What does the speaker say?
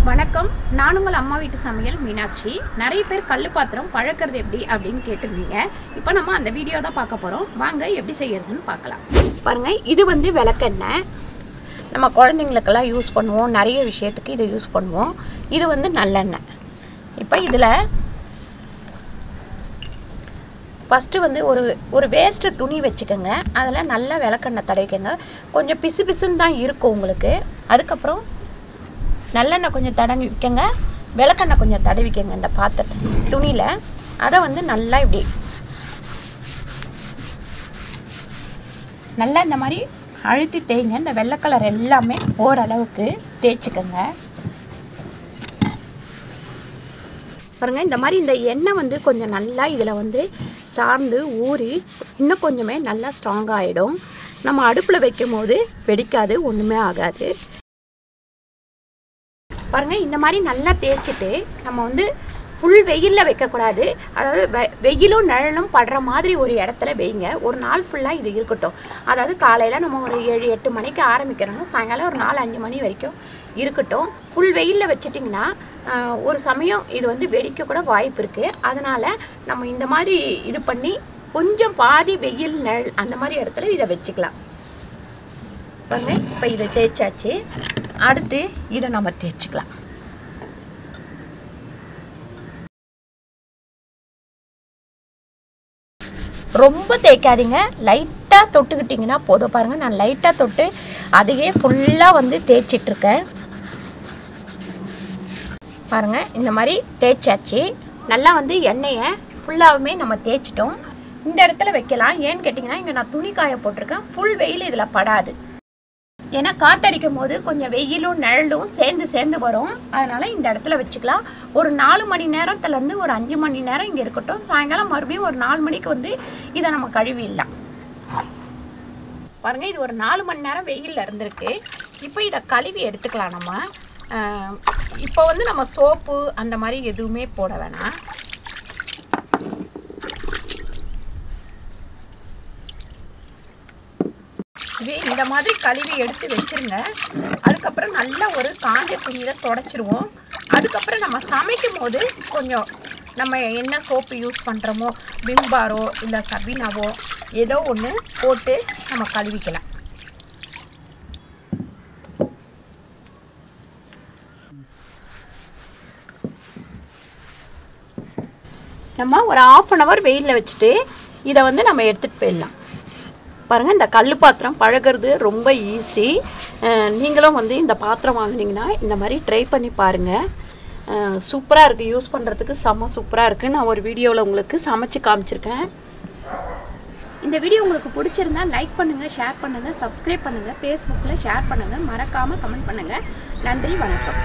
வணக்கம். நான் உங்கள் அம்மா வீட்டு சமையல் மீனாட்சி. நிறைய பேர் கல்லு பாத்திரம் பழக்கிறது எப்படி அப்படின்னு கேட்டிருந்தீங்க. இப்போ நம்ம அந்த வீடியோ தான் பார்க்க போகிறோம். வாங்க எப்படி செய்யறதுன்னு பார்க்கலாம். பாருங்கள், இது வந்து விளக்கெண்ணெய். நம்ம குழந்தைங்களுக்கெல்லாம் யூஸ் பண்ணுவோம், நிறைய விஷயத்துக்கு இதை யூஸ் பண்ணுவோம். இது வந்து நல்லெண்ணெய். இப்போ இதில் ஃபஸ்ட்டு வந்து ஒரு வேஸ்ட்டு துணி வச்சுக்கோங்க. அதில் நல்லா விளக்கெண்ணெய் தடவிக்கோங்க. கொஞ்சம் பிசு பிசுன்னு தான் இருக்கும் உங்களுக்கு. அதுக்கப்புறம் நல்லெண்ணெய் கொஞ்சம் தடவிக்கங்க, விளக்கெண்ணெய் கொஞ்சம் தடவிக்கங்க இந்த பாத்திரத்தை துணியில். அதை வந்து நல்லா இப்படி நல்லா இந்த மாதிரி அழுத்தி தேய்ங்க. இந்த வெள்ளை கலர் எல்லாமே ஓரளவுக்கு தேய்ச்சிக்கங்க. பாருங்கள், இந்த மாதிரி இந்த எண்ணெய் வந்து கொஞ்சம் நல்லா இதில் வந்து சார்ந்து ஊறி இன்னும் கொஞ்சமே நல்லா ஸ்ட்ராங்காக ஆகிடும். நம்ம அடுப்பில் வைக்கும் போது வெடிக்காது, ஒன்றுமே ஆகாது. பாருங்கள், இந்த மாதிரி நல்லா தேய்ச்சிட்டு நம்ம வந்து ஃபுல் வெயிலில் வைக்கக்கூடாது. அதாவது வெயிலும் நிழலும் படுற மாதிரி ஒரு இடத்துல வைங்க. ஒரு நாள் ஃபுல்லாக இது இருக்கட்டும். அதாவது காலையில் நம்ம ஒரு 7-8 மணிக்கு ஆரம்பிக்கிறோம்னா சாயங்காலம் ஒரு 4-5 மணி வரைக்கும் இருக்கட்டும். ஃபுல் வெயிலில் வச்சிட்டிங்கன்னா ஒரு சமயம் இது வந்து வெடிக்க கூட வாய்ப்பு இருக்குது. அதனால் நம்ம இந்த மாதிரி இது பண்ணி கொஞ்சம் பாதி வெயில் நிழல் அந்த மாதிரி இடத்துல இதை வச்சுக்கலாம். பாருங்க, இப்போ இதை தேய்ச்சாச்சு. அடுத்து இதை நம்ம தேய்ச்சிக்கலாம். ரொம்ப தேய்க்காதீங்க, லைட்டாக தொட்டுக்கிட்டிங்கன்னா போதும். பாருங்கள், நான் லைட்டாக தொட்டு அதையே ஃபுல்லாக வந்து தேய்ச்சிட்ருக்கேன். பாருங்கள், இந்த மாதிரி தேய்ச்சாச்சு. நல்லா வந்து எண்ணெயை ஃபுல்லாகவுமே நம்ம தேய்ச்சிட்டோம். இந்த இடத்துல வைக்கலாம். ஏன்னு கேட்டிங்கன்னா, இங்கே நான் துணி காய போட்டிருக்கேன். ஃபுல் வெயில் இதில் படாது. ஏன்னா காற்றடிக்கும் போது கொஞ்சம் வெயிலும் நிழலும் சேர்ந்து வரும். அதனால் இந்த இடத்துல வச்சுக்கலாம். ஒரு 4 மணி நேரத்துலேருந்து ஒரு 5 மணி நேரம் இங்கே இருக்கட்டும். சாயங்காலம் மறுபடியும் ஒரு 4 மணிக்கு வந்து இதை நம்ம கழுவிடலாம். பாருங்கள், இது ஒரு 4 மணி நேரம் வெயிலில் இருந்திருக்கு. இப்போ இதை கழுவி எடுத்துக்கலாம். நம்ம இப்போ வந்து நம்ம சோப்பு அந்த மாதிரி எதுவுமே போட வேணாம். இதே இந்த மாதிரி கழுவி எடுத்து வச்சுருங்க. அதுக்கப்புறம் நல்லா ஒரு காஞ்ச துணியில் தொடச்சிருவோம். அதுக்கப்புறம் நம்ம சமைக்கும் போது கொஞ்சம் நம்ம என்ன சோப்பு யூஸ் பண்ணுறோமோ, விம்பாரோ இல்லை சபீனாவோ ஏதோ ஒன்று போட்டு நம்ம கழுவிக்கலாம். நம்ம ஒரு 1/2 hour வெயிலில் வச்சுட்டு இதை வந்து நம்ம எடுத்துகிட்டு போயிடலாம். பாருங்கள், இந்த கல் பாத்திரம் பழகிறது ரொம்ப ஈஸி. நீங்களும் வந்து இந்த பாத்திரம் வாங்கினீங்கன்னா இந்த மாதிரி ட்ரை பண்ணி பாருங்கள். சூப்பராக இருக்குது, யூஸ் பண்ணுறதுக்கு செம்ம சூப்பராக இருக்குது. நான் ஒரு வீடியோவில் உங்களுக்கு சமைச்சு காமிச்சிருக்கேன். இந்த வீடியோ உங்களுக்கு பிடிச்சிருந்தா லைக் பண்ணுங்கள், ஷேர் பண்ணுங்கள், சப்ஸ்கிரைப் பண்ணுங்கள், ஃபேஸ்புக்கில் ஷேர் பண்ணுங்கள், மறக்காமல் கமெண்ட் பண்ணுங்கள். நன்றி, வணக்கம்.